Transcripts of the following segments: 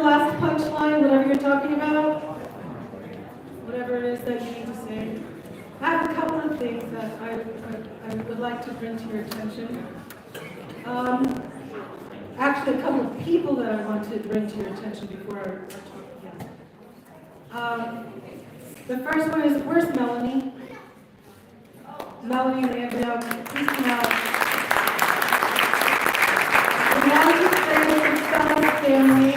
last punchline, whatever you're talking about. Whatever it is that you need to say. I have a couple of things that I would like to bring to your attention. Actually, a couple of people that I want to bring to your attention before our talk begins. The first one is, where's Melanie? Melanie and Andrea, please come out. We want to thank the Fellows family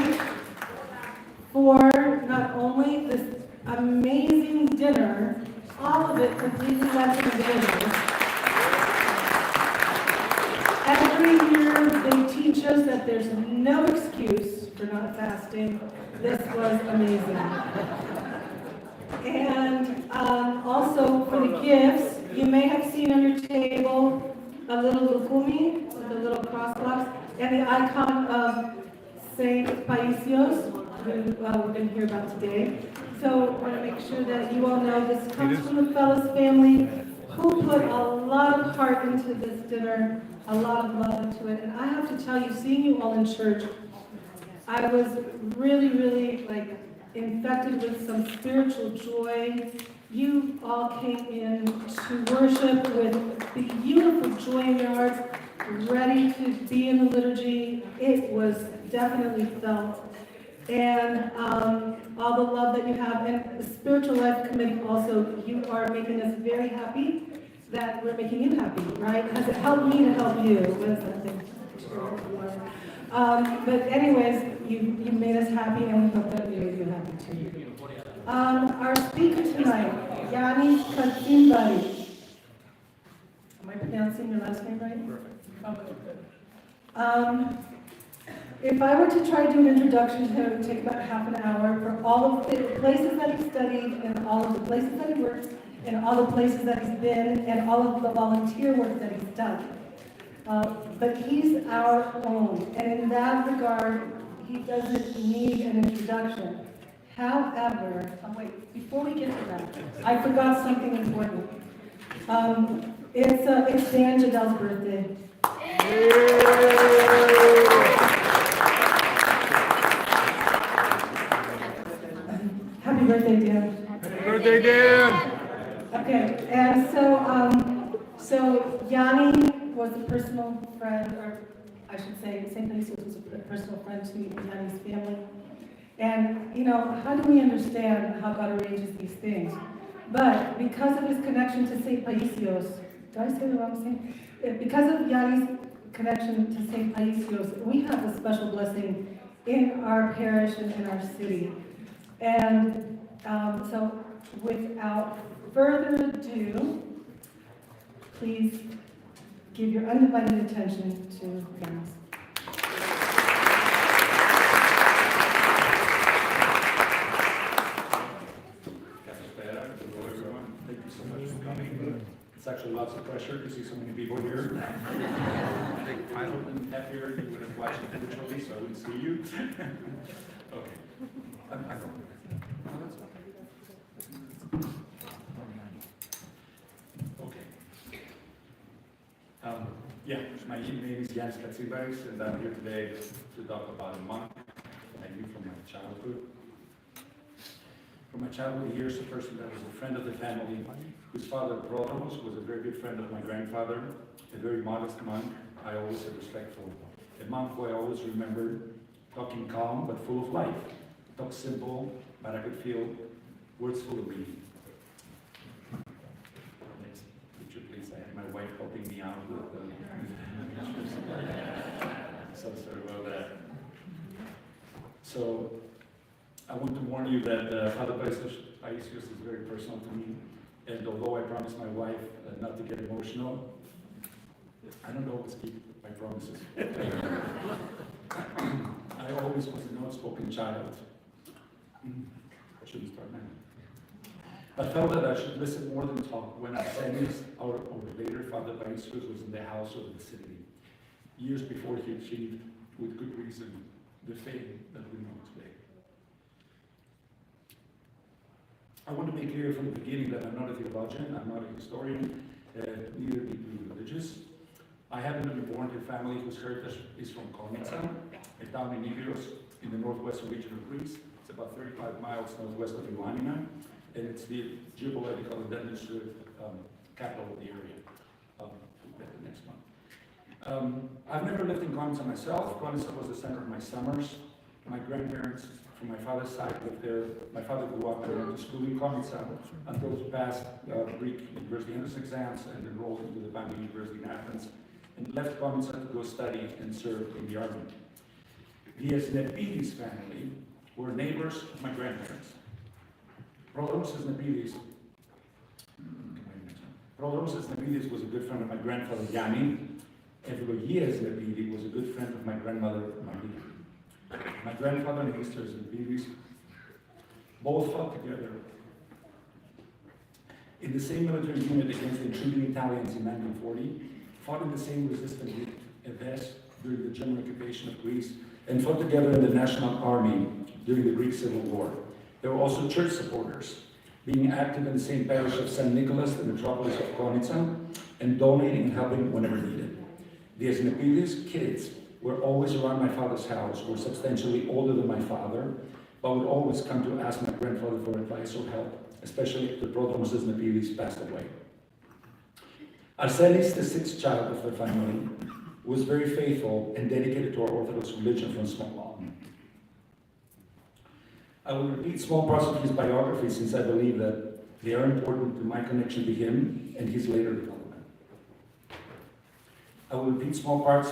for not only this amazing dinner, all of it completely Lenten available. Every year they teach us that there's no excuse for not fasting. This was amazing. And also for the gifts, you may have seen on your table a little lukumi with a little cross box and the icon of Saint Paisios, who we're going to hear about today. So I want to make sure that you all know this comes from the Fellows family, who put a lot of heart into this dinner, a lot of love into it. And I have to tell you, seeing you all in church, I was really, really infected with some spiritual joy. You all came in to worship with beautiful joy in your hearts, ready to be in the liturgy. It was definitely felt. And all the love that you have, and the Spiritual Life Committee also, you are making us very happy that we're making you happy, right? Has it helped me to help you? What is that thing? But anyways, you made us happy, and we hope that we made you happy too. Our speaker tonight, Yanni Katsimbari. Am I pronouncing your last name right? Perfect. Okay. If I were to try to do an introduction to him, it would take about half an hour for all of the places that he studied, and all of the places that he works, and all the places that he's been, and all of the volunteer work that he's done. But he's our own, and in that regard, he doesn't need an introduction. However, before we get to that, I forgot something important. It's Dan Jadel's birthday. Happy birthday, Dan. Happy birthday, Dan. Okay, and so Yanni was a personal friend, or I should say, St. Paisios was a personal friend to Yanni's family. And, how do we understand how God arranges these things? But because of his connection to St. Paisios, did I say the wrong thing? Because of Yanni's connection to St. Paisios, we have a special blessing in our parish and in our city. And so without further ado, please give your undivided attention to Yannis. Hello everyone, thank you so much for coming. It's actually lots of pressure to see so many people here. I think if I wasn't happier, you would have watched it virtually, so I wouldn't see you. Okay. My name is Yannis Katsimbais, and I'm here today to talk about a monk I knew from my childhood. From my childhood years, a person that was a friend of the family, whose father, Protos, was a very good friend of my grandfather, a very modest monk I always had respect for. A monk who I always remembered talking calm but full of life. Talk simple, but I could feel words full of meaning. Next picture, please. I had my wife helping me out with the so sorry about that. So I want to warn you that Father Paisios is very personal to me, and although I promised my wife not to get emotional, I don't always keep my promises. I always was an outspoken child. I shouldn't start now. I felt that I should listen more than talk when Ascetic, or later Father Paisios, was in the house of the city, years before he achieved, with good reason, the fame that we know today. I want to make clear from the beginning that I'm not a theologian, I'm not a historian, neither deeply religious. I happen to be born to a family whose heritage is from Konitsa, a town in Nibiros, in the northwestern region of Greece. It's about 35 miles northwest of Ioannina, and it's the geopolitical and administrative capital of the area. Next month. I've never lived in Konitsa myself. Konitsa was the center of my summers. My grandparents from my father's side lived there. My father grew up there, went to school in Konitsa until he passed Greek University entrance exams and enrolled into the Bank University in Athens, and left Konitsa to go study and serve in the army. The Ascetic family were neighbors of my grandparents. Prodromos Ascetic was a good friend of my grandfather Yanni. Evlogia Ascetic was a good friend of my grandmother Maria. My grandfather and Mr. Ascetic both fought together in the same military unit against the intruding Italians in 1940, fought in the same resistance events during the German occupation of Greece, and fought together in the National Army during the Greek Civil War. They were also church supporters, being active in the same parish of St. Nicholas, the metropolis of Konitsa, and donating and helping whenever needed. The Ascetic kids were always around my father's house, were substantially older than my father, but would always come to ask my grandfather for advice or help, especially if the Prodromos Ascetic passed away. Arsenis, the sixth child of their family, was very faithful and dedicated to our Orthodox religion from small on. I will repeat small parts of his biography since I believe that they are important to my connection to him and his later development. I will repeat small parts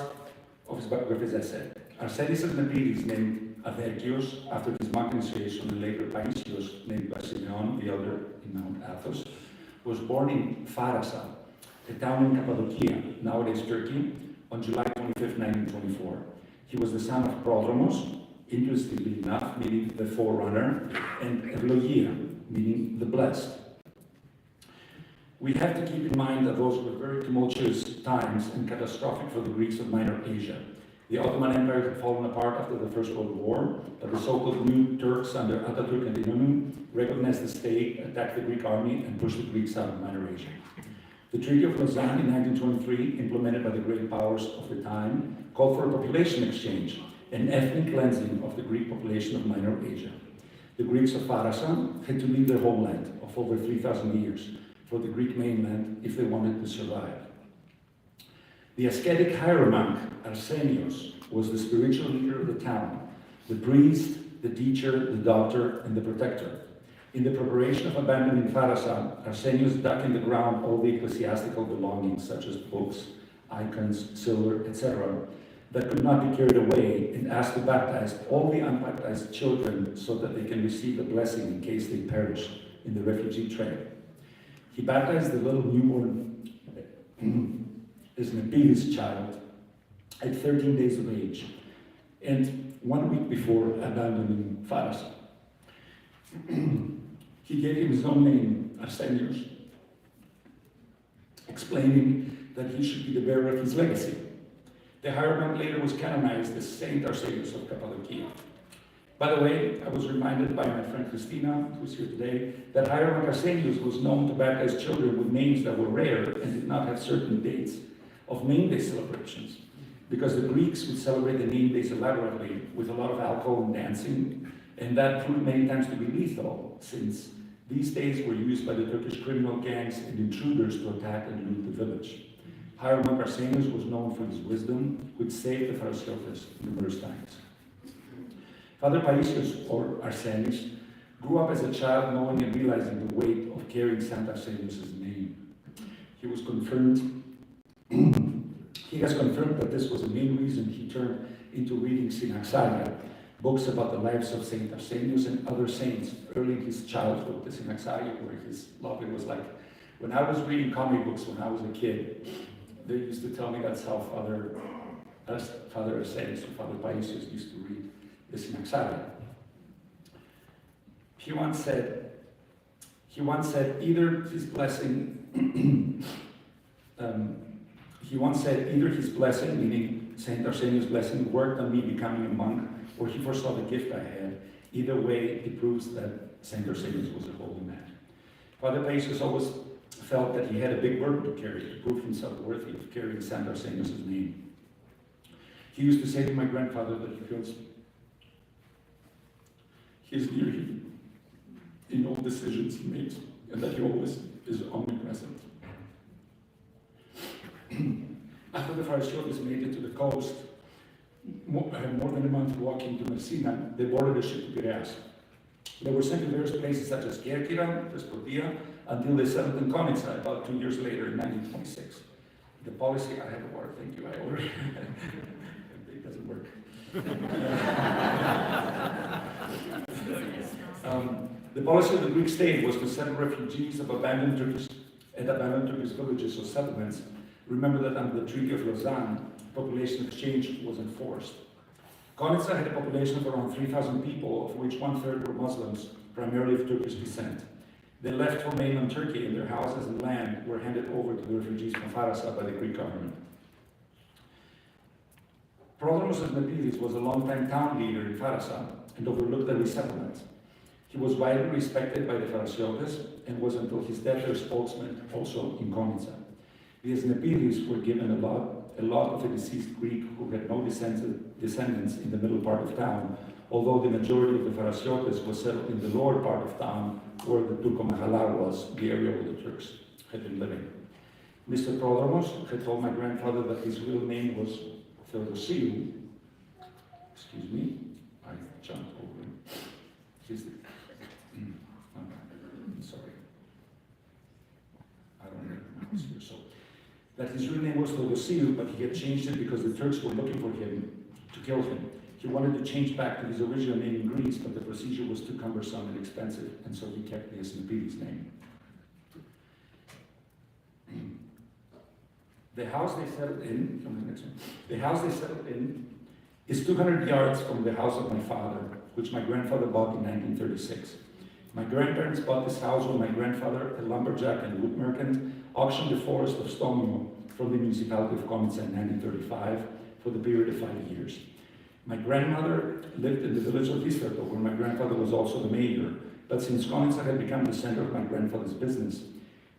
of his biography as I said. Arsenis Ascetic is named Paisios after his monk initiation, and later Paisios, named by Simeon, the elder in Mount Athos, was born in Farasa, a town in Cappadocia, nowadays Turkey, on July 25, 1924. He was the son of Prodromos, interestingly enough, meaning the forerunner, and Evlogia, meaning the blessed. We have to keep in mind that those were very tumultuous times and catastrophic for the Greeks of Minor Asia. The Ottoman Empire had fallen apart after the First World War, but the so-called new Turks under Atatürk and Inonu recognized the state, attacked the Greek army, and pushed the Greeks out of Minor Asia. The Treaty of Lausanne in 1923, implemented by the great powers of the time, called for a population exchange, an ethnic cleansing of the Greek population of Minor Asia. The Greeks of Farasa had to leave their homeland of over 3,000 years for the Greek mainland if they wanted to survive. The ascetic hieromonk, Arsenios, was the spiritual leader of the town, the priest, the teacher, the doctor, and the protector. In the preparation of abandoning Farasa, Arsenios dug in the ground all the ecclesiastical belongings, such as books, icons, silver, etc., that could not be carried away, and asked to baptize all the unbaptized children so that they can receive the blessing in case they perish in the refugee train. He baptized the little newborn Ascetic child at 13 days of age, and 1 week before abandoning Farasa. He gave him his own name, Arsenios, explaining that he should be the bearer of his legacy. The hieromonk later was canonized as Saint Arsenios of Cappadocia. By the way, I was reminded by my friend Christina, who's here today, that hieromonk Arsenios was known to baptize children with names that were rare and did not have certain dates of name day celebrations, because the Greeks would celebrate the name days elaborately with a lot of alcohol and dancing, and that proved many times to be lethal, since these days were used by the Turkish criminal gangs and intruders to attack and loot the village. Hieromonk Arsenios was known for his wisdom, which saved the Farasiotes numerous times. Father Paisios, or Arsenios, grew up as a child knowing and realizing the weight of carrying Saint Arsenios' name. He has confirmed that this was the main reason he turned into reading Synaxaria, books about the lives of Saint Arsenios and other saints. Early in his childhood, the Synaxaria, where his love was like, when I was reading comic books when I was a kid, they used to tell me that's how Father Ascetic or Father Paisios used to read the Synaxaria. He once said, either his blessing, meaning Saint Arsenios' blessing, worked on me becoming a monk, or he foresaw the gift I had. Either way, it proves that Saint Arsenios was a holy man. Father Paisios always felt that he had a big burden to carry to prove himself worthy of carrying Saint Paisios' name. He used to say to my grandfather that he feels he's near him in all decisions he makes, and that he always is omnipresent. After the Farasa made it to the coast, more than a month walking to Messina, they boarded a ship to Piraeus. They were sent to various places such as Kerkira, Despotia, until they settled in Konitsa about 2 years later in 1926. The policy, I have a water, thank you, I ordered. It doesn't work. The policy of the Greek state was to settle refugees of abandoned Turkish villages or settlements. Remember that under the Treaty of Lausanne, population exchange was enforced. Konitsa had a population of around 3,000 people, of which 1/3 were Muslims, primarily of Turkish descent. They left for mainland Turkey, and their houses and land were handed over to the refugees from Farasa by the Greek government. Prodromos Nepidis was a long-time town leader in Farasa and overlooked the resettlement. He was widely respected by the Farasiotes and was until his death their spokesman also in Konitsa. The Asnepidis were given a lot of the deceased Greek who had no descendants in the middle part of town, although the majority of the Farasiotes was settled in the lower part of town where the Turko-Mahalar was, the area where the Turks had been living. Mr. Prodromos had told my grandfather that his real name was Theodosiou. Excuse me, I jumped over him. I'm sorry. I don't recognize here, so. That his real name was Theodosiou, but he had changed it because the Turks were looking for him to kill him. He wanted to change back to his original name in Greece, but the procedure was too cumbersome and expensive, and so he kept the Asnepidis name. The house they settled in, is 200 yards from the house of my father, which my grandfather bought in 1936. My grandparents bought this house when my grandfather, a lumberjack and wood merchant, auctioned the forest of Stomio from the municipality of Konitsa in 1935 for the period of 5 years. My grandmother lived in the village of Istrato, where my grandfather was also the mayor, but since Konitsa had become the center of my grandfather's business,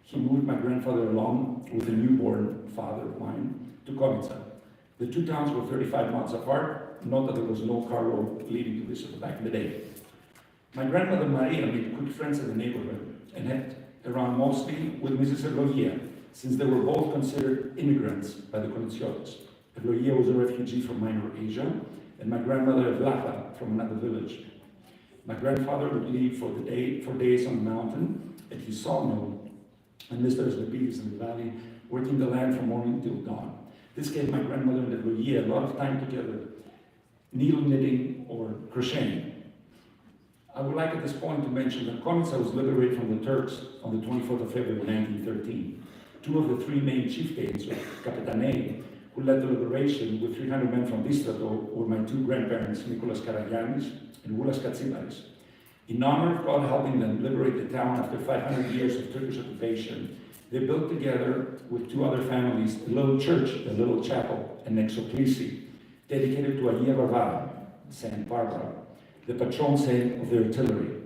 he moved my grandfather along with a newborn father of mine to Konitsa. The two towns were 35 miles apart. Note that there was no car road leading to this back in the day. My grandmother Maria made quick friends in the neighborhood and had around mostly with Mrs. Evlogia, since they were both considered immigrants by the Konitsiotes. Evlogia was a refugee from Minor Asia, and my grandmother Evlaka from another village. My grandfather would leave for days on the mountain at his sawmill, and Mr. Asnepidis in the valley, working the land from morning till dawn. This gave my grandmother and Evlogia a lot of time together, needle knitting or crocheting. I would like at this point to mention that Konitsa was liberated from the Turks on the 24th of February 1913. Two of the three main chieftains, or Kapitanei, who led the liberation with 300 men from Bistrato, were my two grandparents, Nicholas Karagiannis and Voulas Katsibaris. In honor of God helping them liberate the town after 500 years of Turkish occupation, they built together with two other families a little church, a little chapel, an exoklisi, dedicated to Agia Varvara, Saint Barbara, the patron saint of the artillery.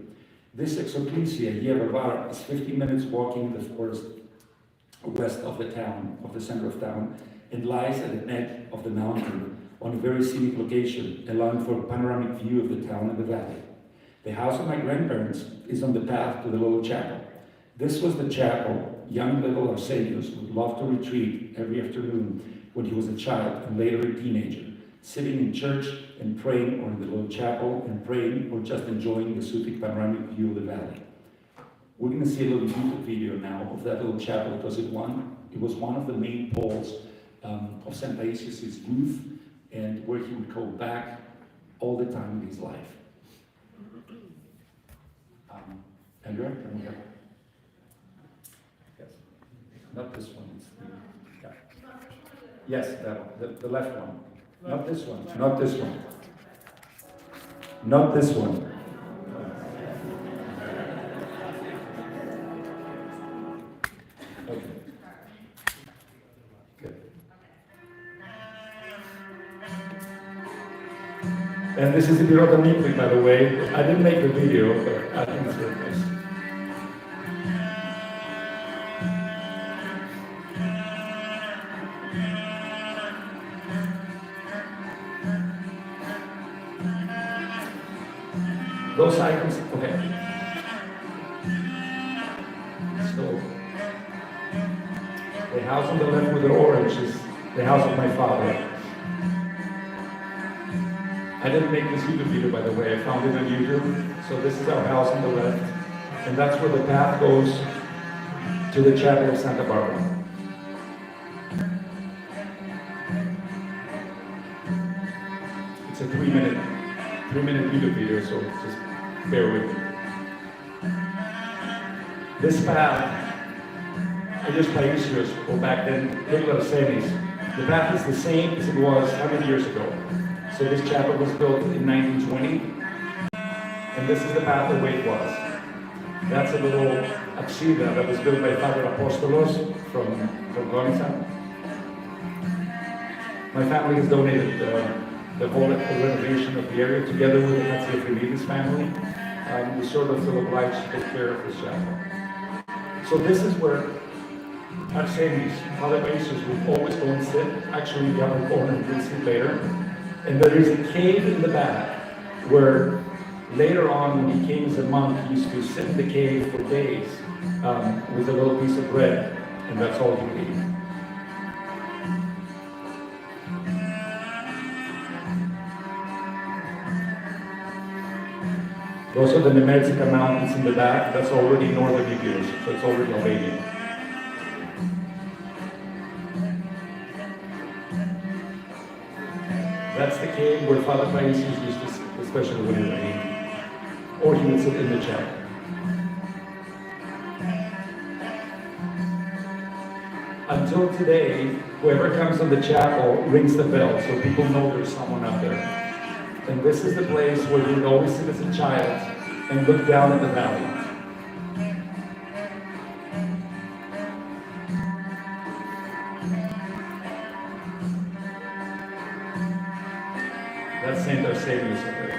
This exoklisi, Agia Varvara, is 15 minutes walking in the forest west of the town, of the center of town, and lies at the neck of the mountain on a very scenic location, allowing for a panoramic view of the town and the valley. The house of my grandparents is on the path to the little chapel. This was the chapel young little Paisios would love to retreat every afternoon when he was a child and later a teenager, sitting in church and praying, or in the little chapel and praying, or just enjoying the soothing panoramic view of the valley. We're going to see a little YouTube video now of that little chapel. It was one of the main poles of St. Paisios' youth, and where he would go back all the time in his life. Andrea, can we have? Yes. Not this one. It's the, yeah. Yes, that one. The left one. Not this one. Not this one. Not this one. Okay. Good. And this is the Pirota Nipli, by the way. I didn't make the video, but I think it's very nice. Those items, okay. So, the house on the left with the orange is the house of my father. I didn't make this YouTube video, by the way. I found it on YouTube. So this is our house on the left. And that's where the path goes to the chapel of Santa Barbara. It's a 3-minute YouTube video, so just bear with me. This path, I use Paisios, or back then, little Ascetic. The path is the same as it was 100 years ago. So this chapel was built in 1920, and this is the path the way it was. That's a little apsida that was built by Father Apostolos from Konitsa. My family has donated the whole renovation of the area together with the Ascetic family. We sort of feel obliged to take care of this chapel. So this is where Ascetic, Father Paisios, would always go and sit. Actually, the upper corner, we'll see later. And there is a cave in the back where later on, when he came as a monk, he used to sit in the cave for days with a little piece of bread, and that's all he would eat. Those are the Nemetica Mountains in the back. That's already northern Epirus, so it's already Albania. That's the cave where Father Paisios used to sit, especially when it rained, or he would sit in the chapel. Until today, whoever comes in the chapel rings the bell, so people know there's someone up there. And this is the place where you would always sit as a child and look down at the valley. That's Saint Paisios up there.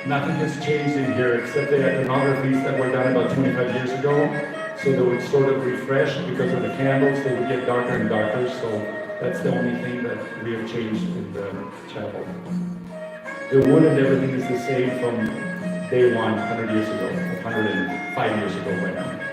Nothing has changed in here except the iconographies that were done about 25 years ago. So they would sort of refresh because of the candles, they would get darker and darker. So that's the only thing that we have changed in the chapel. The wood and everything is the same from day one, 100 years ago, 105 years ago right now.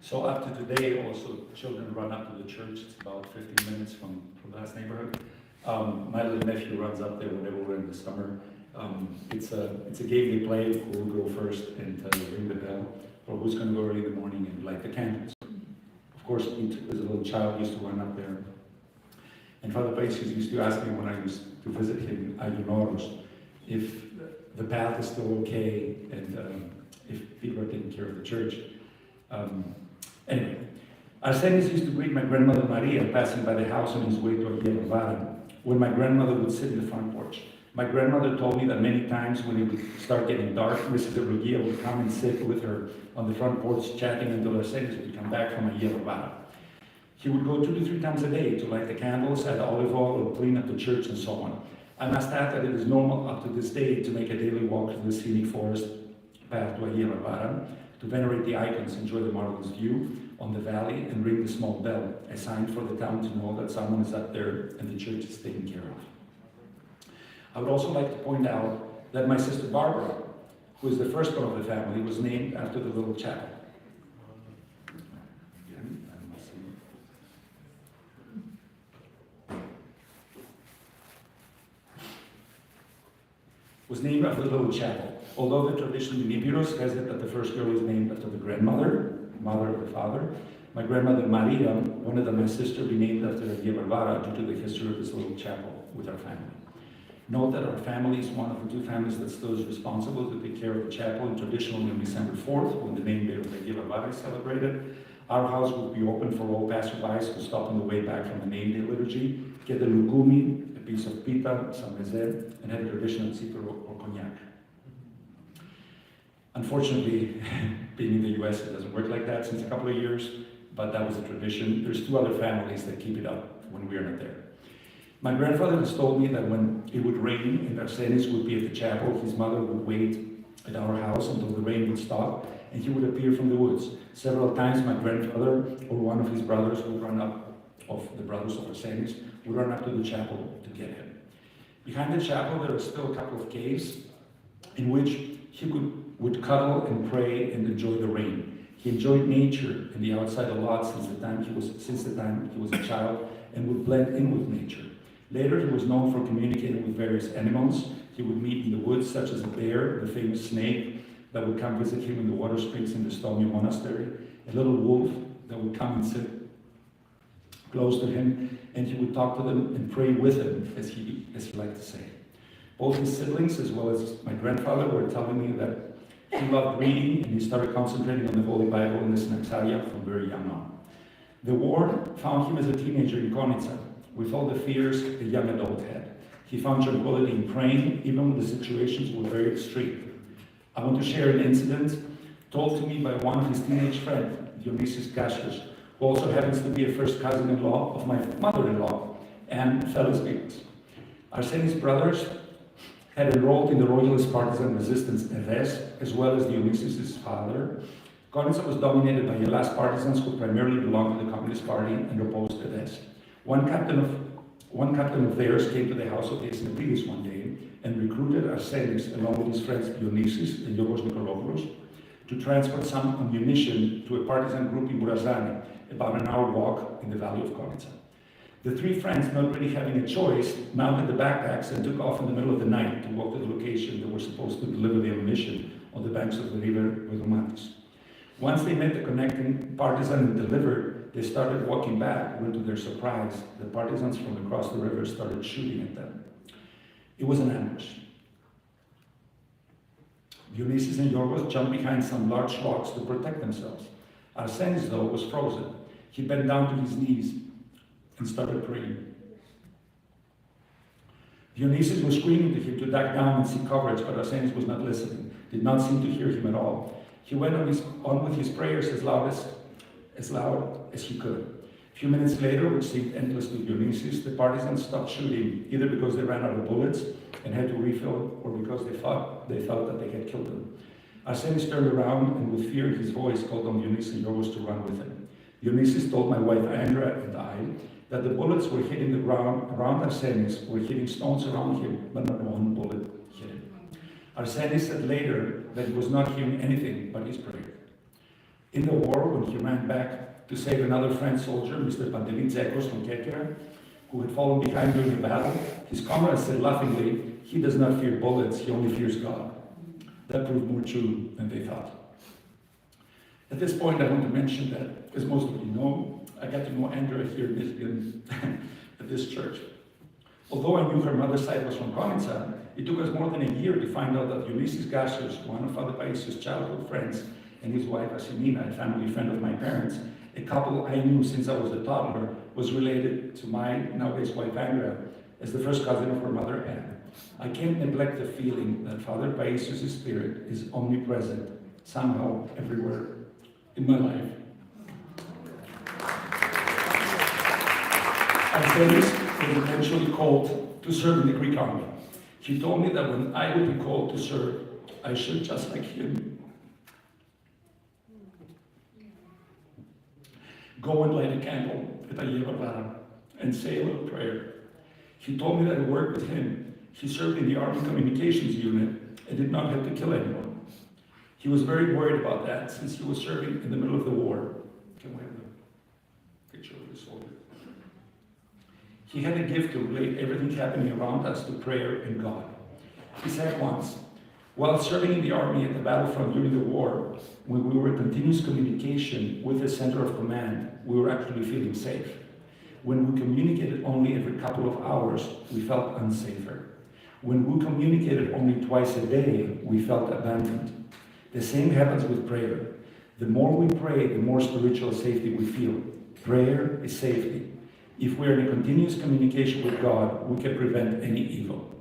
So after today, also children run up to the church. It's about 15 minutes from the last neighborhood. My little nephew runs up there whenever we're in the summer. It's a game they play. Who will go first and ring the bell, or who's going to go early in the morning and light the candles. Of course, as a little child, used to run up there. And Father Paisios used to ask me when I used to visit him, Aguinoros, if the path is still okay and if people are taking care of the church. Anyway, Arsenis used to greet my grandmother Maria passing by the house on his way to Aguilera, when my grandmother would sit in the front porch. My grandmother told me that many times when it would start getting dark, Mrs. Rugia would come and sit with her on the front porch chatting until Arsenis would come back from Aguilera. He would go 2 to 3 times a day to light the candles, add olive oil, or clean up the church and so on. I must add that it is normal up to this day to make a daily walk through the scenic forest path to Aguilera, to venerate the icons, enjoy the marvelous view on the valley, and ring the small bell, a sign for the town to know that someone is up there and the church is taken care of. I would also like to point out that my sister Barbara, who is the first one of the family, was named after the little chapel. Was named after the little chapel. Although the tradition in Epirus has it that the first girl is named after the grandmother, mother of the father, my grandmother Maria wanted that my sister be named after Aguilera due to the history of this little chapel with our family. Note that our family is one of the two families that still is responsible to take care of the chapel, and traditionally on December 4th, when the name day of the Gila is celebrated, our house will be open for all passerbys to stop on the way back from the name day liturgy, get a lugumi, a piece of pita, some mezze, and have a traditional cipro or cognac. Unfortunately, being in the US, it doesn't work like that since a couple of years, but that was a tradition. There's two other families that keep it up when we are not there. My grandfather has told me that when it would rain and Arsenis would be at the chapel, his mother would wait at our house until the rain would stop, and he would appear from the woods. Several times my grandfather or one of his brothers would run up, of the brothers of Arsenis, would run up to the chapel to get him. Behind the chapel there are still a couple of caves in which he would cuddle and pray and enjoy the rain. He enjoyed nature and the outside a lot since the time he was a child, and would blend in with nature. Later, he was known for communicating with various animals. He would meet in the woods, such as a bear, the famous snake that would come visit him in the water springs in the Stomia monastery, a little wolf that would come and sit close to him, and he would talk to them and pray with them, as he liked to say. Both his siblings, as well as my grandfather, were telling me that he loved reading, and he started concentrating on the Holy Bible and the Synaxaria from very young on. The war found him as a teenager in Konitsa, with all the fears a young adult had. He found tranquility in praying, even when the situations were very extreme. I want to share an incident told to me by one of his teenage friends, Dionysius Cassius, who also happens to be a first cousin-in-law of my mother-in-law, and fellow speakers. Arsenis' brothers had enrolled in the royalist partisan resistance Eves, as well as Dionysius' father. Konitsa was dominated by Elas partisans who primarily belonged to the Communist Party and opposed Eves. One captain of theirs came to the house of the Ascetic one day and recruited Arsenis along with his friends Dionysius and Yorgos Nikolopoulos to transport some ammunition to a partisan group in Burazani, about an hour walk in the valley of Konitsa. The three friends, not really having a choice, mounted the backpacks and took off in the middle of the night to walk to the location they were supposed to deliver the ammunition on the banks of the river Vedomatis. Once they met the connecting partisan and delivered, they started walking back, when to their surprise, the partisans from across the river started shooting at them. It was an ambush. Dionysius and Yorgos jumped behind some large rocks to protect themselves. Arsenis, though, was frozen. He bent down to his knees and started praying. Dionysius was screaming to him to duck down and seek coverage, but Arsenis was not listening, did not seem to hear him at all. He went on with his prayers as loud as he could. A few minutes later, which seemed endless to Dionysius, the partisans stopped shooting, either because they ran out of bullets and had to refill, or because they felt that they had killed them. Arsenis turned around and with fear in his voice called on Dionysius and Yorgos to run with him. Dionysius told my wife Andrea and I that the bullets were hitting the ground around Arsenis, were hitting stones around him, but not one bullet hit him. Arsenis said later that he was not hearing anything but his prayer. In the war, when he ran back to save another French soldier, Mr. Pantelitsekos from Kekera, who had fallen behind during the battle, his comrades said laughingly, "He does not fear bullets, he only fears God." That proved more true than they thought. At this point, I want to mention that, as most of you know, I got to know Andrea here in Michigan at this church. Although I knew her mother's side was from Konitsa, it took us more than a year to find out that Ulysses Cassius, one of Father Paisios' childhood friends, and his wife Asimina, a family friend of my parents, a couple I knew since I was a toddler, was related to my nowadays wife Andrea as the first cousin of her mother Anne. I can't neglect the feeling that Father Paisios' spirit is omnipresent, somehow everywhere in my life. Arsenis was eventually called to serve in the Greek army. He told me that when I would be called to serve, I should, just like him, go and light a candle at a Yevavara and say a little prayer. He told me that at work with him, he served in the Army Communications Unit and did not have to kill anyone. He was very worried about that since he was serving in the middle of the war. Can we have the picture of the soldier? He had a gift to relate everything happening around us to prayer and God. He said once, while serving in the army at the battlefront during the war, when we were in continuous communication with the center of command, we were actually feeling safe. When we communicated only every couple of hours, we felt unsafer. When we communicated only twice a day, we felt abandoned. The same happens with prayer. The more we pray, the more spiritual safety we feel. Prayer is safety. If we are in continuous communication with God, we can prevent any evil.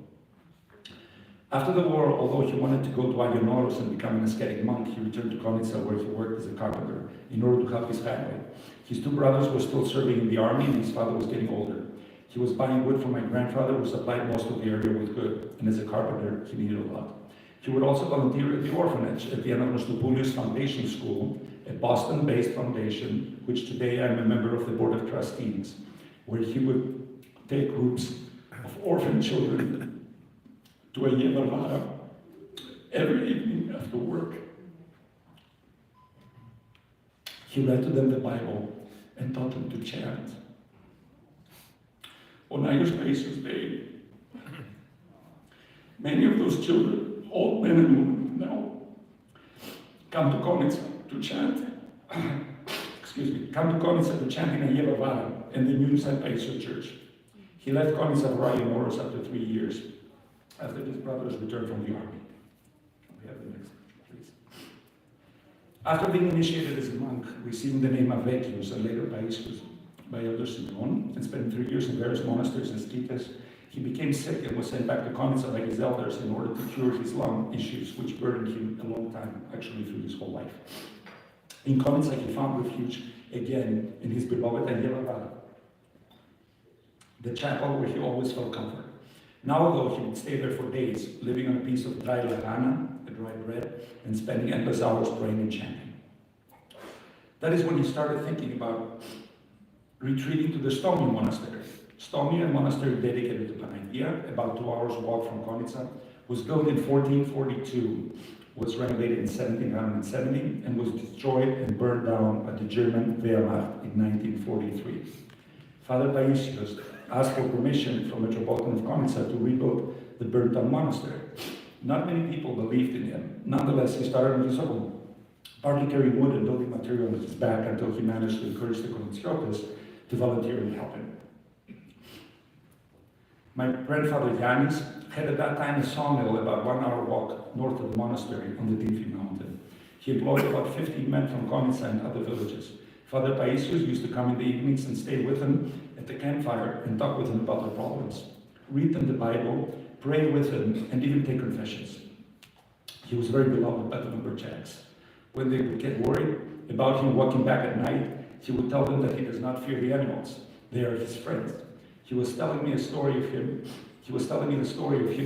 After the war, although he wanted to go to Agionoros and become an ascetic monk, he returned to Konitsa, where he worked as a carpenter in order to help his family. His two brothers were still serving in the army, and his father was getting older. He was buying wood for my grandfather, who supplied most of the area with wood, and as a carpenter, he needed a lot. He would also volunteer at the orphanage at the Anagnostopoulou Foundation School, a Boston-based foundation, which today I'm a member of the Board of Trustees, where he would take groups of orphan children to a Yevamara every evening after work. He read to them the Bible and taught them to chant. On Paisios Day, many of those children, old men and women now, come to Konitsa to chant. Come to Konitsa to chant in a Yevamara in the new St. Paisios Church. He left Konitsa for Agionoros after 3 years, after his brothers returned from the army. We have the next, please. After being initiated as a monk, receiving the name Paisios and later Paisios by Elder Simon, and spending 3 years in various monasteries and skitas, he became sick and was sent back to Konitsa by his elders in order to cure his lung issues, which burdened him a long time, actually through his whole life. In Konitsa, he found refuge again in his beloved Yevamara, the chapel where he always felt comfort. Now, though, he would stay there for days, living on a piece of dry lahana, a dry bread, and spending endless hours praying and chanting. That is when he started thinking about retreating to the Stomy monastery. Stomy, a monastery dedicated to Panagia, about 2 hours walk from Konitsa, was built in 1442, was renovated in 1770, and was destroyed and burned down by the German Wehrmacht in 1943. Father Paisios asked for permission from Metropolitan of Konitsa to rebuild the burnt-down monastery. Not many people believed in him. Nonetheless, he started on his own, partly carrying wood and building material on his back until he managed to encourage the Konitsiotes to volunteer and help him. My grandfather Yanis had at that time a sawmill about 1 hour walk north of the monastery on the Dinfi mountain. He employed about 15 men from Konitsa and other villages. Father Paisios used to come in the evenings and stay with him at the campfire and talk with them about their problems, read them the Bible, pray with them, and even take confessions. He was very beloved by the lumberjacks. When they would get worried about him walking back at night, he would tell them that he does not fear the animals. They are his friends. He was telling me the story of him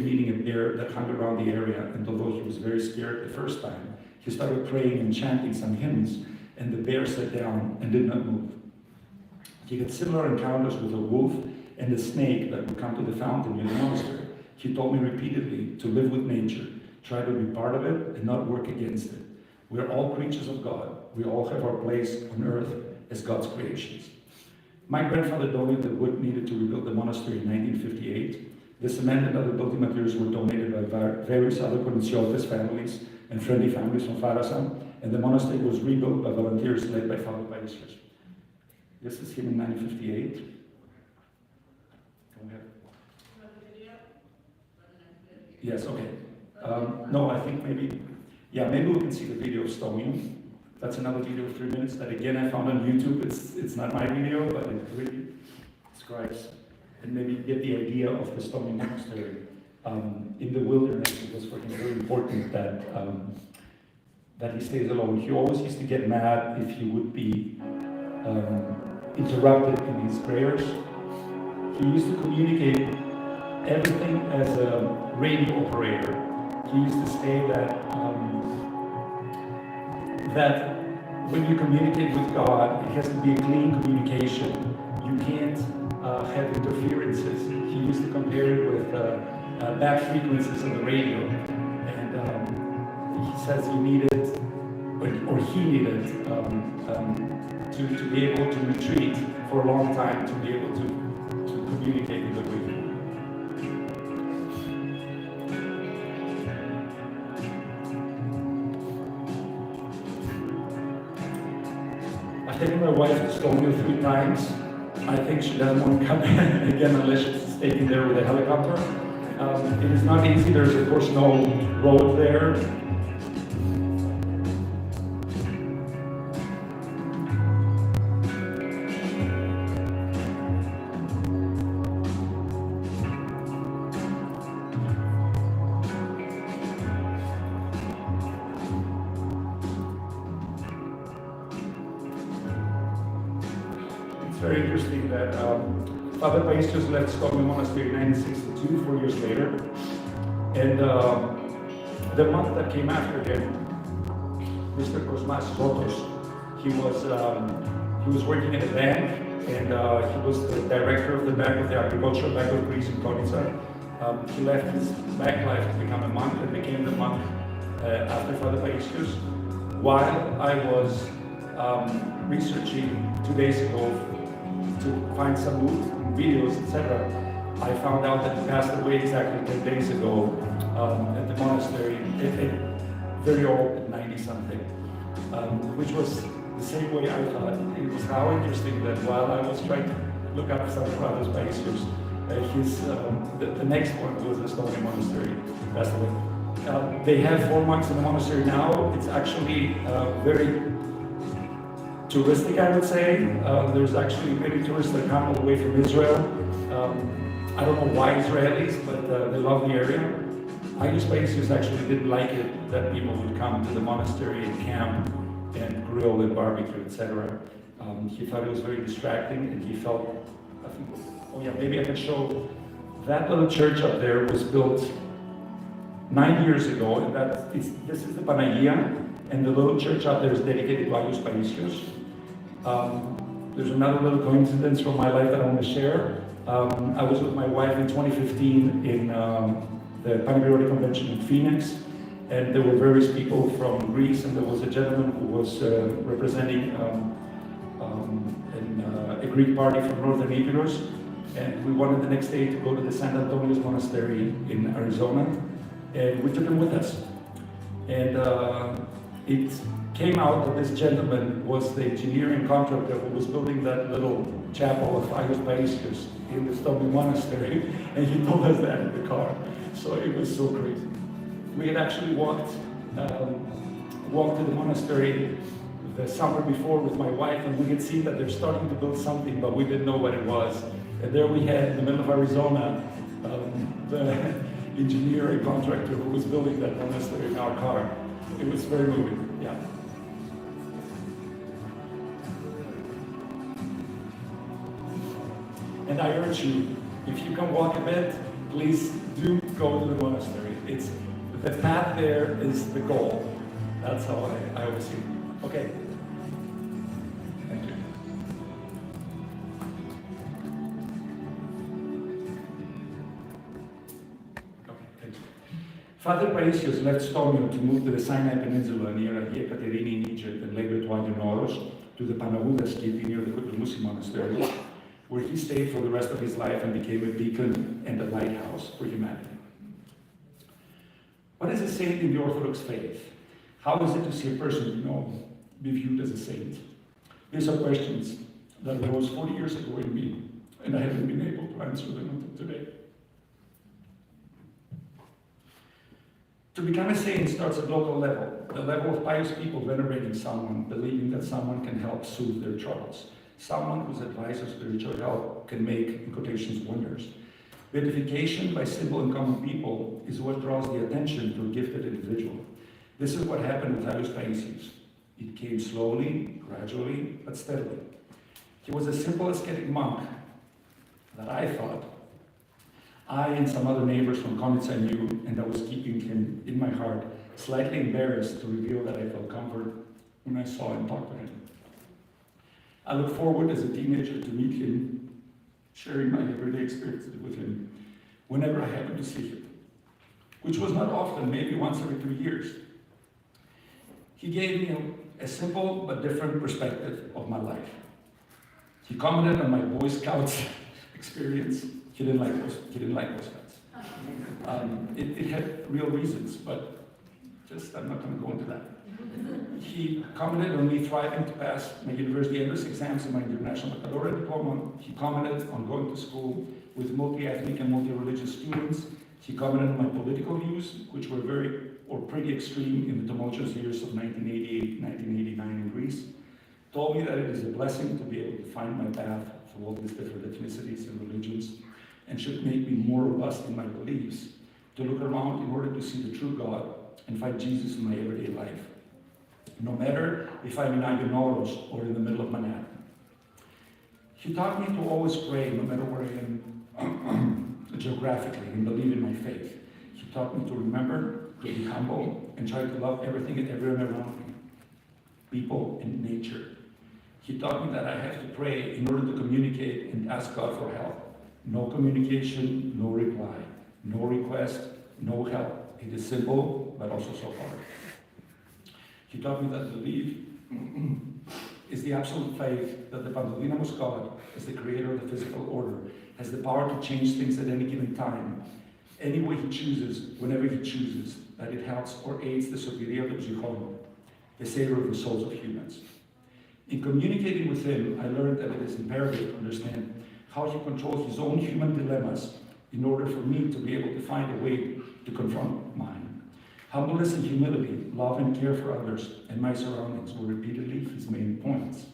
meeting a bear that hung around the area, and although he was very scared the first time, he started praying and chanting some hymns, and the bear sat down and did not move. He had similar encounters with a wolf and a snake that would come to the fountain near the monastery. He told me repeatedly to live with nature, try to be part of it and not work against it. We are all creatures of God. We all have our place on earth as God's creations. My grandfather donated the wood needed to rebuild the monastery in 1958. The cement and other building materials were donated by various other Konitsiotes families and friendly families from Farasa, and the monastery was rebuilt by volunteers led by Father Paisios. This is him in 1958. Can we have? Yes, okay. No, I think maybe we can see the video of Stomy. That's another video of 3 minutes that again I found on YouTube. It's not my video, but it really describes and maybe get the idea of the Stomy monastery in the wilderness. It was for him very important that he stays alone. He always used to get mad if he would be interrupted in his prayers. He used to communicate everything as a radio operator. He used to say that when you communicate with God, it has to be a clean communication. You can't have interferences. He used to compare it with bad frequencies on the radio. And he says you needed, or he needed, to be able to retreat for a long time, to be able to communicate with the radio. I've taken my wife to Stomy 3 times. I think she doesn't want to come again unless she's taken there with a helicopter. It is not easy. There's of course no road there. It's very interesting that Father Paisios left Stockholm Monastery in 1962, 4 years later. And the monk that came after him, Mr. Cosmas Sotos, he was working in a bank, and he was the director of the bank, of the agricultural bank of Greece in Konitsa. He left his bank life to become a monk and became the monk after Father Paisios. While I was researching 2 days ago to find some videos, etc., I found out that he passed away exactly 10 days ago at the monastery, very old, at 90-something, which was the same way I thought. It was how interesting that while I was trying to look up some brothers Paisios, the next one was the Estonian monastery, passed away. They have 4 monks in the monastery now. It's actually very touristic, I would say. There's actually many tourists that come all the way from Israel. I don't know why Israelis, but they love the area. Paisios actually didn't like it that people would come to the monastery and camp and grill and barbecue, etc. He thought it was very distracting, and he felt, I think, oh yeah, maybe I can show that little church up there was built 9 years ago, and this is the Panagia, and the little church up there is dedicated to Paisios. There's another little coincidence from my life that I want to share. I was with my wife in 2015 in the Panagirioti Convention in Phoenix, and there were various people from Greece, and there was a gentleman who was representing a Greek party from Northern Epirus, and we wanted the next day to go to the San Antonio's Monastery in Arizona, and we took him with us. And it came out that this gentleman was the engineer and contractor who was building that little chapel of Paisios in the Stockholm Monastery, and he told us that in the car. So it was so crazy. We had actually walked to the monastery the summer before with my wife, and we had seen that they're starting to build something, but we didn't know what it was. And there we had, in the middle of Arizona, the engineer and contractor who was building that monastery in our car. It was very moving, yeah. And I urge you, if you can walk a bit, please do go to the monastery. The path there is the goal. That's how I always see it. Okay. Thank you. Okay, thank you. Father Paisios left Stomio to move to the Sinai Peninsula near Agia Katerini in Egypt and later to Agionoros, to the Panagouda Skiti near the Kutulmusi Monastery, where he stayed for the rest of his life and became a beacon and a lighthouse for humanity. What is a saint in the Orthodox faith? How is it to see a person be viewed as a saint? These are questions that arose 40 years ago in me, and I haven't been able to answer them until today. To become a saint starts at local level, the level of pious people venerating someone, believing that someone can help soothe their troubles. Someone whose advice or spiritual help can make, in quotations, wonders. Beatification by simple and common people is what draws the attention to a gifted individual. This is what happened with Paisios. It came slowly, gradually, but steadily. He was a simple ascetic monk that I thought I and some other neighbors from Konitsa knew, and I was keeping him in my heart, slightly embarrassed to reveal that I felt comfort when I saw and talked to him. I look forward as a teenager to meet him, sharing my everyday experiences with him whenever I happen to see him, which was not often, maybe once every 2 years. He gave me a simple but different perspective of my life. He commented on my Boy Scouts experience. He didn't like Boy Scouts. It had real reasons, but I'm not going to go into that. He commented on me thriving to pass my university entrance exams and my international baccalaureate diploma. He commented on going to school with multi-ethnic and multi-religious students He commented on my political views, which were pretty extreme in the tumultuous years of 1988, 1989 in Greece. Told me that it is a blessing to be able to find my path through all these different ethnicities and religions, and should make me more robust in my beliefs, to look around in order to see the true God and find Jesus in my everyday life, no matter if I'm in Agonoros or in the middle of Manhattan. He taught me to always pray, no matter where I am geographically, and believe in my faith. He taught me to remember, to be humble, and try to love everything and everyone around me, people and nature. He taught me that I have to pray in order to communicate and ask God for help. No communication, no reply, no request, no help. It is simple, but also so hard. He taught me that belief is the absolute faith that the Pantodynamos God, as the creator of the physical order, has the power to change things at any given time, any way he chooses, whenever he chooses, that it helps or aids the superior of Zichon, the savior of the souls of humans. In communicating with him, I learned that it is imperative to understand how he controls his own human dilemmas in order for me to be able to find a way to confront mine. Humbleness and humility, love and care for others, and my surroundings were repeatedly his main points.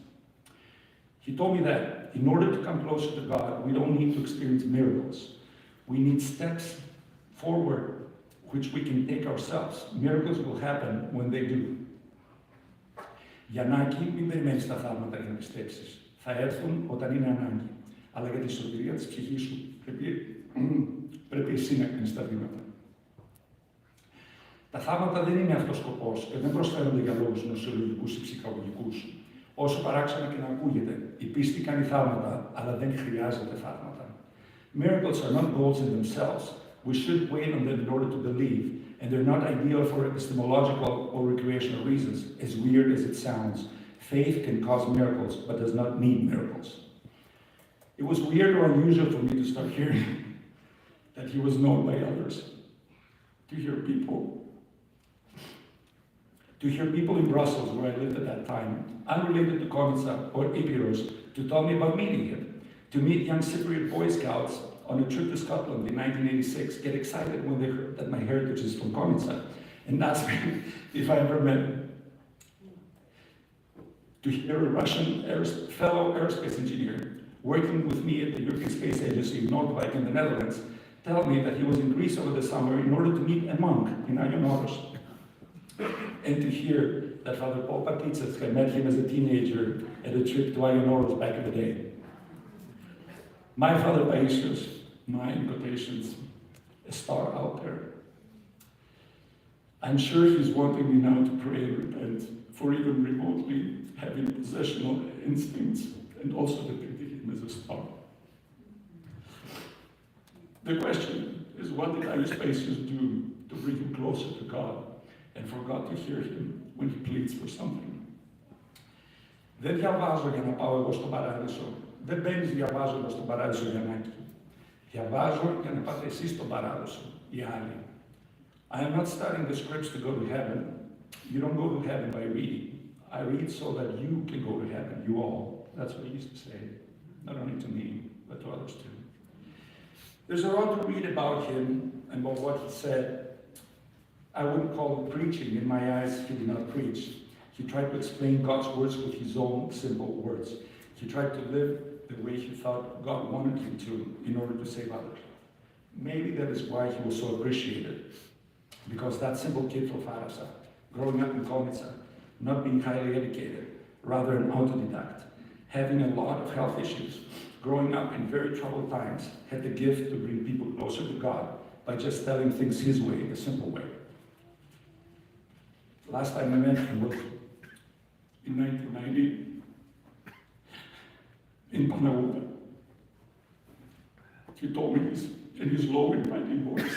He told me that in order to come closer to God, we don't need to experience miracles. We need steps forward which we can take ourselves. Miracles will happen when they do. Γιαννάκη, μην περιμένεις τα θαύματα για να πιστέψεις. Θα έρθουν όταν είναι ανάγκη. Αλλά για τη σωτηρία της ψυχής σου πρέπει εσύ να κάνεις τα βήματα. Τα θαύματα δεν είναι αυτός σκοπός και δεν προσφέρονται για λόγους νοσολογικούς ή ψυχολογικούς. Όσο παράξενο και να ακούγεται, η πίστη κάνει θαύματα, αλλά δεν χρειάζεται θαύματα. Miracles are not goals in themselves. We should wait on them in order to believe, and they're not ideal for epistemological or recreational reasons, as weird as it sounds. Faith can cause miracles, but does not need miracles. It was weird or unusual for me to start hearing that he was known by others. To hear people in Brussels, where I lived at that time, unrelated to Konitsa or Epiros, to tell me about meeting him, to meet young Cypriot Boy Scouts on a trip to Scotland in 1986, get excited when they heard that my heritage is from Konitsa, and ask me if I ever met him. To hear a Russian fellow aerospace engineer working with me at the European Space Agency in Noordwijk in the Netherlands tell me that he was in Greece over the summer in order to meet a monk in Agonoros. And to hear that Father Paul Paisios had met him as a teenager at a trip to Agonoros back in the day. My Father Paisios, my in quotations, a star out there. I'm sure he's wanting me now to pray and repent for even remotely having possessional instincts and also depicting him as a star. The question is, what did Paisios do to bring him closer to God and for God to hear him when he pleads for something? Δεν διαβάζω για να πάω εγώ στον παράδεισο. Δεν μπαίνεις διαβάζοντας στον παράδεισο Γιαννάκη. Διαβάζω για να πάτε εσείς στον παράδεισο, οι άλλοι. I am not studying the scripts to go to heaven. You don't go to heaven by reading. I read so that you can go to heaven, you all. That's what he used to say, not only to me, but to others too. There's a lot to read about him and about what he said. I wouldn't call it preaching. In my eyes, he did not preach. He tried to explain God's words with his own simple words. He tried to live the way he thought God wanted him to in order to save others. Maybe that is why he was so appreciated. Because that simple kid from Farasa, growing up in Konitsa, not being highly educated, rather an autodidact, having a lot of health issues, growing up in very troubled times, had the gift to bring people closer to God by just telling things his way, the simple way. Last time I met him was in 1990 in Panauta. He told me this in his low, inviting voice.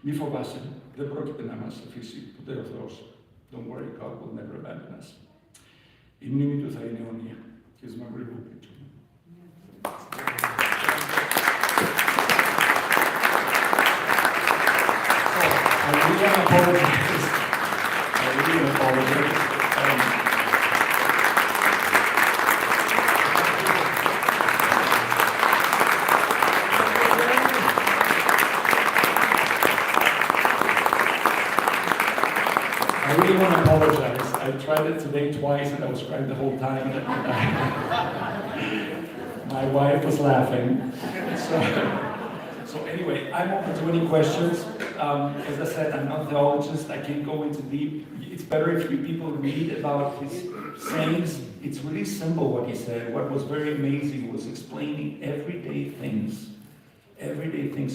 Μη φοβάσαι, δεν πρόκειται να μας αφήσει ποτέ ο Θεός. Don't worry, God will never abandon us. Η μνήμη του θα είναι αιωνία. His memory will be true. I really apologize. I really want to apologize. I tried it today twice and I was crying the whole time. My wife was laughing. So anyway, I'm open to any questions. As I said, I'm not a theologist. I can't go into deep. It's better if you people read about his sayings. It's really simple what he said. What was very amazing was explaining everyday things,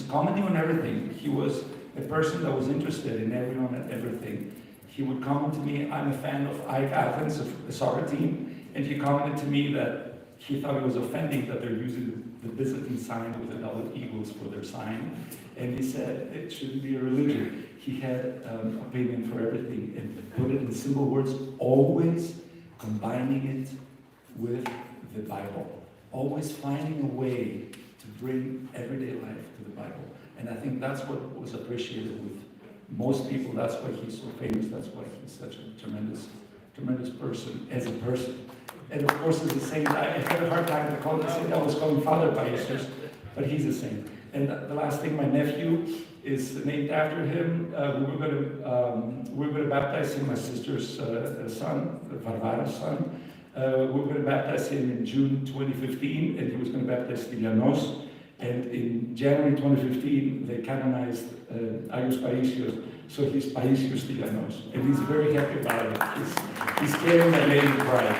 commenting on everything. He was a person that was interested in everyone and everything. He would comment to me, I'm a fan of Ike Athens, of the soccer team, and he commented to me that he thought it was offending that they're using the Byzantine sign with the double eagles for their sign. And he said it shouldn't be a religion. He had opinion for everything and put it in simple words, always combining it with the Bible. Always finding a way to bring everyday life to the Bible. And I think that's what was appreciated with most people. That's why he's so famous. That's why he's such a tremendous person as a person. And of course, as a saint, I had a hard time to call him a saint. I was calling Father Paisios, but he's a saint. And the last thing, my nephew is named after him. We were going to baptize him, my sister's son, Farara's son. We were going to baptize him in June 2015, and he was going to baptize Stylianos. And in January 2015, they canonized Paisios, so he's Paisios Stylianos. And he's very happy about it. He's carrying my name in pride.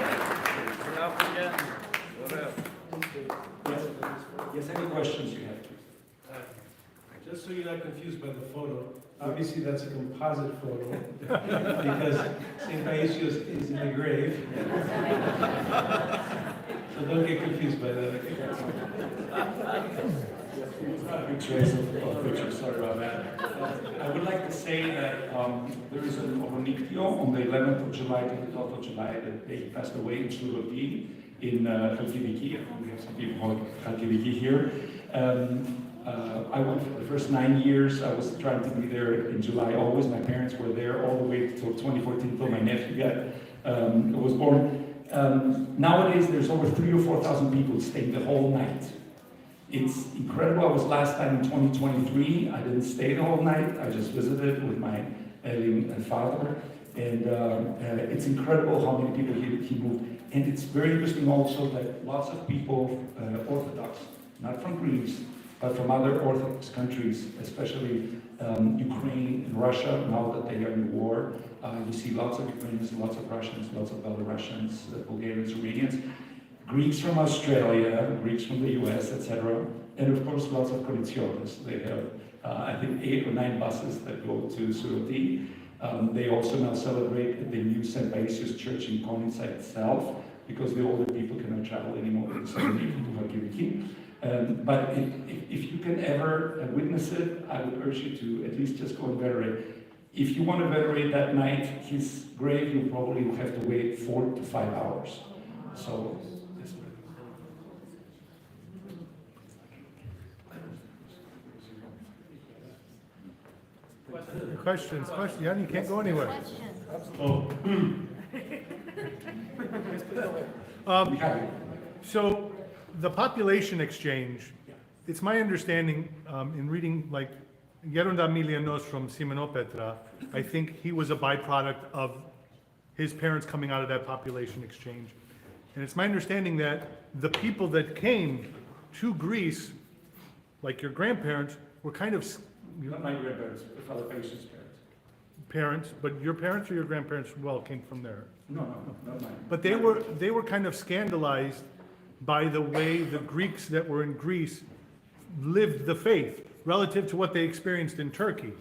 Yes, any questions you have? Just so you're not confused by the photo, obviously that's a composite photo because St. Paisios is in the grave. So don't get confused by that. It's not a big choice of pictures, sorry about that. I would like to say that there is an Oronictio on the 11th of July to the 12th of July, the day he passed away in Suroti, in Chalkidiki. We have some people called Chalkidiki here. I went for the first 9 years. I was trying to be there in July always. My parents were there all the way until 2014, until my nephew was born. Nowadays, there's over 3,000 or 4,000 people staying the whole night. It's incredible. I was last time in 2023. I didn't stay the whole night. I just visited with my ailing father. And it's incredible how many people he moved. And it's very interesting also that lots of people, Orthodox, not from Greece, but from other Orthodox countries, especially Ukraine and Russia, now that they are in war. You see lots of Ukrainians, lots of Russians, lots of Belarusians, Bulgarians, Romanians, Greeks from Australia, Greeks from the US, etc. And of course, lots of Konitsa. They have, I think, 8 or 9 buses that go to Suroti. They also now celebrate the new St. Paisios church in Konitsa itself, because the older people cannot travel anymore to Chalkidiki. But if you can ever witness it, I would urge you to at least just go and venerate. If you want to venerate that night, his grave, you probably will have to wait 4 to 5 hours. So, this way. Questions? Yeah, you can't go anywhere. Oh. So the population exchange, it's my understanding in reading like Geronda Milianos from Simenopetra, I think he was a byproduct of his parents coming out of that population exchange. And it's my understanding that the people that came to Greece, like your grandparents, were kind of... Not my grandparents, Father Paisios' parents, but your parents or your grandparents came from there? No, not mine. But they were kind of scandalized by the way the Greeks that were in Greece lived the faith relative to what they experienced in Turkey.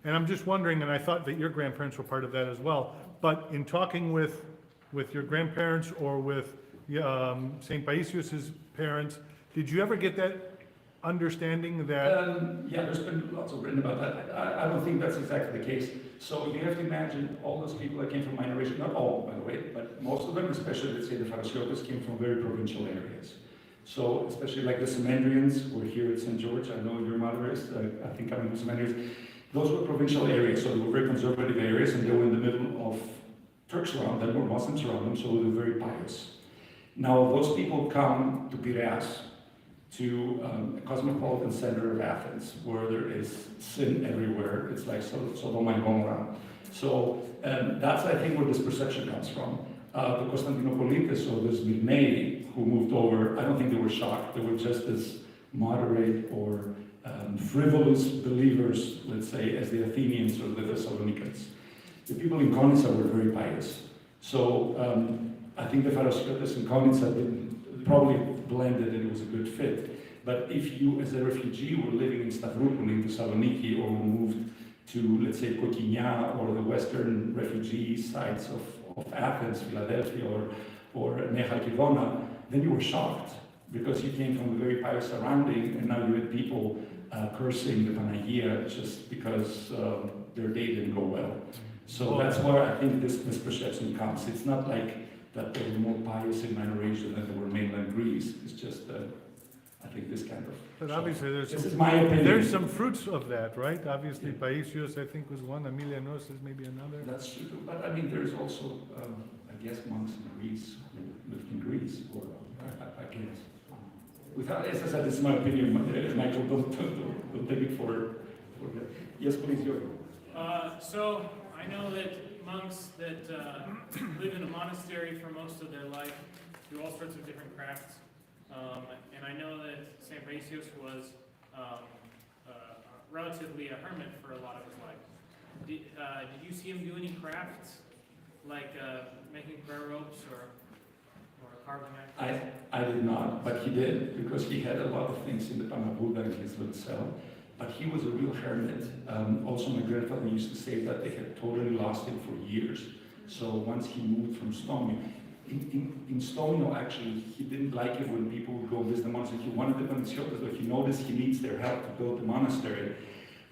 And I'm just wondering, and I thought that your grandparents were part of that as well, but in talking with your grandparents or with St. Paisios' parents, did you ever get that understanding that... Yeah, there's been lots of written about that. I don't think that's exactly the case. So you have to imagine all those people that came from minor regions, not all, by the way, but most of them, especially, let's say, the Farasa, came from very provincial areas. So, especially like the Semendrians, were here at St. George. I know your mother is, I think I'm in the Semendrians. Those were provincial areas, so they were very conservative areas, and they were in the middle of Turks around them, or Muslims around them, so they were very pious. Now, those people come to Piraeus, to a cosmopolitan center of Athens, where there is sin everywhere. It's like Sodom and Gomorrah. So that's, I think, where this perception comes from. The Constantinopolites, or this Mirnei, who moved over, I don't think they were shocked. They were just as moderate or frivolous believers, let's say, as the Athenians or the Thessalonians. The people in Konitsa were very pious. So I think the Farasa in Konitsa probably blended and it was a good fit. But if you, as a refugee, were living in Stavroupoli, in Thessaloniki, or moved to, let's say, Kokinia, or the western refugee sites of Athens, Philadelphia, or Nea Chalkidona, then you were shocked because you came from a very pious surrounding, and now you had people cursing the Panagia just because their day didn't go well. So that's where I think this misperception comes. It's not like that they were more pious in Minor Asia than they were mainland Greece. It's just, I think, this kind of. But obviously, this is my opinion. there's some fruits of that, right? Obviously, Paisios, I think, was one. Emilianos is maybe another. That's true. But I mean, there's also, I guess, monks in Greece who lived in Greece, or I guess. Without, as I said, this is my opinion. Michael, don't take it for yes, please, Jürgen. So I know that monks that live in a monastery for most of their life do all sorts of different crafts. And I know that St. Paisios was relatively a hermit for a lot of his life. Did you see him do any crafts, like making prayer ropes or carving axes? I did not, but he did, because he had a lot of things in the Panabuda in his little cell. But he was a real hermit. Also, my grandfather used to say that they had totally lost him for years. So once he moved from Stomio, in Stomio, actually, he didn't like it when people would go visit the monastery. He wanted the Paisios, but he noticed he needs their help to build the monastery.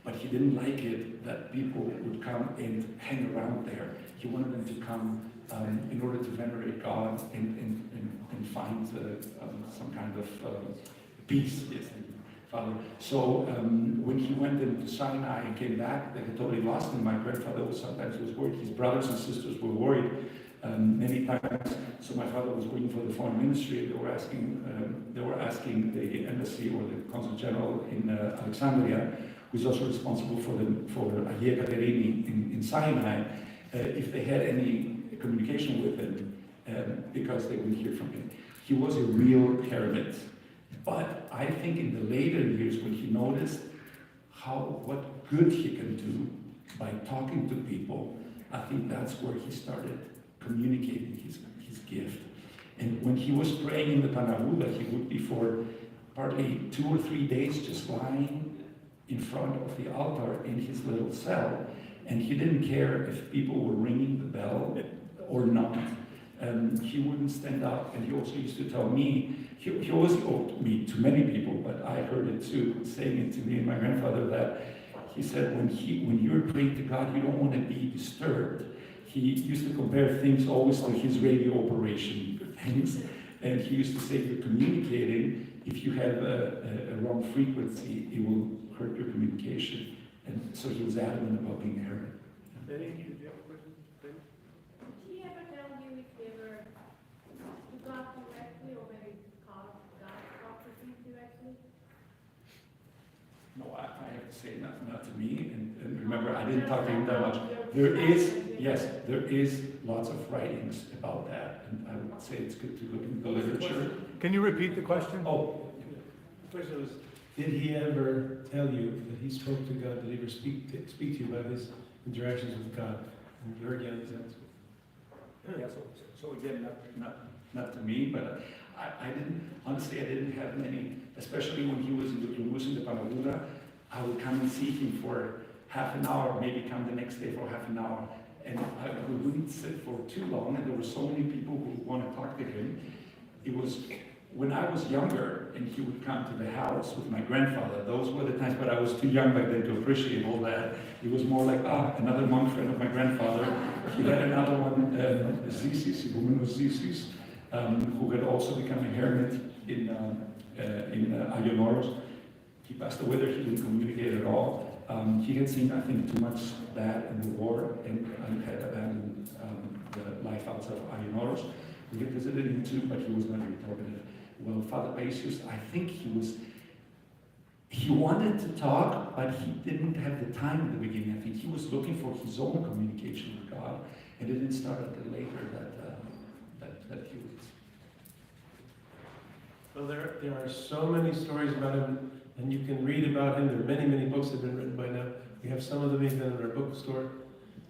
But he didn't like it that people would come and hang around there. He wanted them to come in order to venerate God and find some kind of peace. Yes, Father. So when he went into Sinai and came back, they had totally lost him. My grandfather was sometimes worried. His brothers and sisters were worried many times. So my father was working for the foreign ministry. They were asking the embassy or the consul general in Alexandria, who's also responsible for Hagia Katerini in Sinai, if they had any communication with him, because they wouldn't hear from him. He was a real hermit. But I think in the later years, when he noticed what good he can do by talking to people, I think that's where he started communicating his gift. And when he was praying in the Panabuda, he would be for partly 2 or 3 days just lying in front of the altar in his little cell. And he didn't care if people were ringing the bell or not. He wouldn't stand up, and he also used to tell me, he always told me to many people, but I heard it too, saying it to me and my grandfather, that he said when you're praying to God, you don't want to be disturbed. He used to compare things always to his radio operation things, and he used to say, you're communicating, if you have a wrong frequency, it will hurt your communication. And so he was adamant about being a hermit. Did he ever tell you if they were to God directly or maybe God talked to him directly? No, I have to say not to me, and remember, I didn't talk to him that much. There is lots of writings about that, and I would say it's good to look into the literature. Can you repeat the question? Oh, the question was, did he ever tell you that he spoke to God? Did he ever speak to you about his interactions with God? And you heard Yanni's answer. Yeah, so again, not to me, but I didn't have many, especially when he was in the Panabuda. I would come and see him for half an hour, maybe come the next day for half an hour. And we wouldn't sit for too long, and there were so many people who would want to talk to him. It was when I was younger, and he would come to the house with my grandfather. Those were the times, but I was too young back then to appreciate all that. It was more like, another monk friend of my grandfather. He had another one, Zisis, who had also become a hermit in Ionoros. He passed away there, he didn't communicate at all. He had seen, I think, too much bad in the war and had abandoned the life outside of Ionoros. We had visited him too, but he was not very talkative. Well, Father Paisios, I think he wanted to talk, but he didn't have the time in the beginning. I think he was looking for his own communication with God, and it didn't start until later that he was. Well, there are so many stories about him, and you can read about him. There are many, many books that have been written by now. We have some of them even in our bookstore.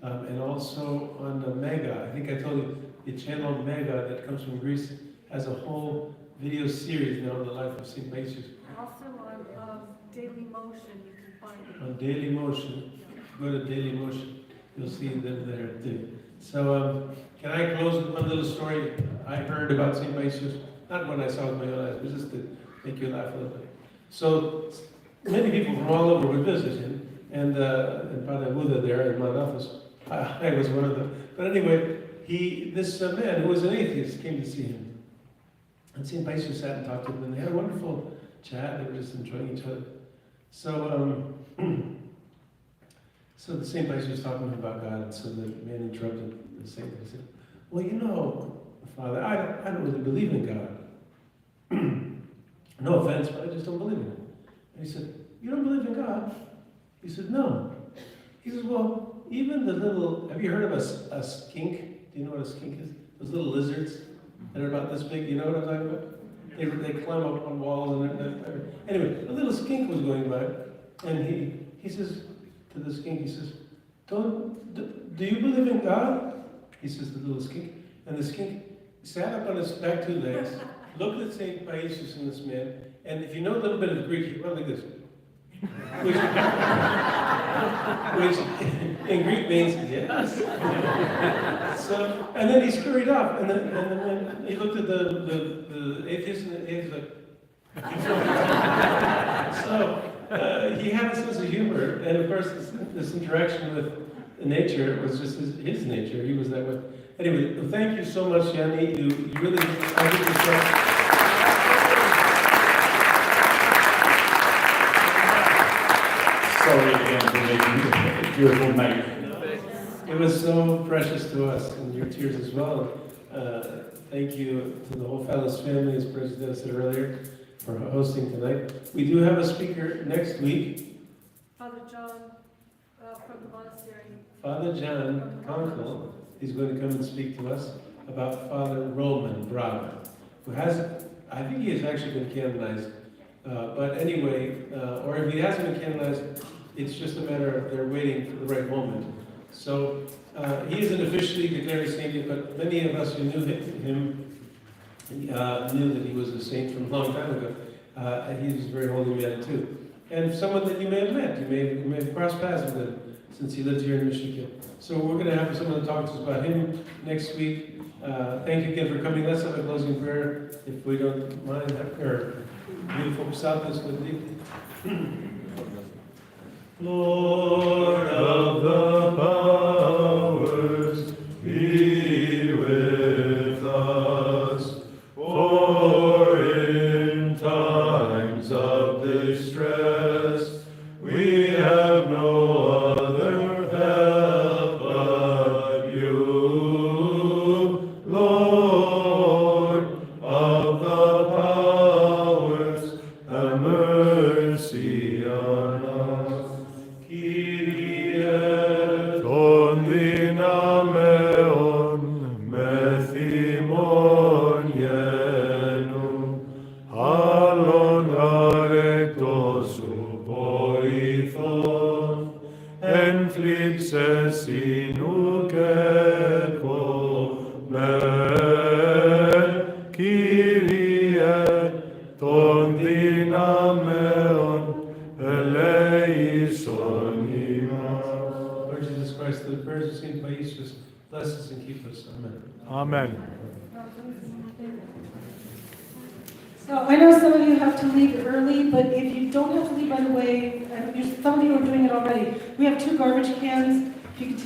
And also on the Mega, I think I told you, the channel Mega that comes from Greece has a whole video series now on the life of St. Paisios. Also on Daily Motion, you can find it. On Daily Motion, go to Daily Motion, you'll see them there too. So can I close with one little story I heard about St. Paisios? Not one I saw with my own eyes, but just to make you laugh a little bit. So many people from all over would visit him, and Padre Buddha there in my office, I was one of them. But anyway, this man who was an atheist came to see him. And St. Paisios sat and talked to him, and they had a wonderful chat. They were just enjoying each other. So, so the St. Paisios was talking to him about God, and so the man interrupted the saint and said, well, you know, Father, I don't really believe in God. No offense, but I just don't believe in it. And he said, you don't believe in God? He said, no. He says, well, even the little, have you heard of a skink? Do you know what a skink is? Those little lizards that are about this big, you know what I'm talking about? They climb up on walls and anyway, a little skink was going by, and he says to the skink, he says, do you believe in God? He says, the little skink. And the skink sat up on his back 2 legs, looked at St. Paisios and this man, and if you know a little bit of Greek, he went like this. Which in Greek means yes. So, and then he scurried off, and then he looked at the atheist, and the atheist like. So he had a sense of humor, and of course this interaction with nature was just his nature. He was that way. Anyway, thank you so much, Yanni. You really, I think yourself. Sorry again for making a beautiful night. It was so precious to us, and your tears as well. Thank you to the whole Fallas family, as President said earlier, for hosting tonight. We do have a speaker next week, Father John from the monastery. Father John Conkle. He's going to come and speak to us about Father Roman Braga, who has, I think he has actually been canonized. But anyway, or if he hasn't been canonized, it's just a matter of they're waiting for the right moment. So he isn't officially declared a saint yet, but many of us who knew him knew that he was a saint from a long time ago. He was a very holy man too. And someone that you may have met, you may have crossed paths with him since he lives here in Michigan. So we're going to have someone to talk to us about him next week. Thank you again for coming. Let's have a closing prayer, if we don't mind. Beautiful psalmist with me. Lord of the powers, be with us, for in times of distress we have no other help but you, Lord of the powers, have mercy on us. Kyrie, ton dinameon methimonienum, halon arectos upoithon, enflipses inuceco men, Kyrie, ton dinameon eleison imas. Lord Jesus Christ, the prayers of St. Paisios, bless us and keep us. Amen. Amen. So I know some of you have to leave early, but if you don't have to leave right away, some of you are doing it already. We have 2 garbage cans. If you could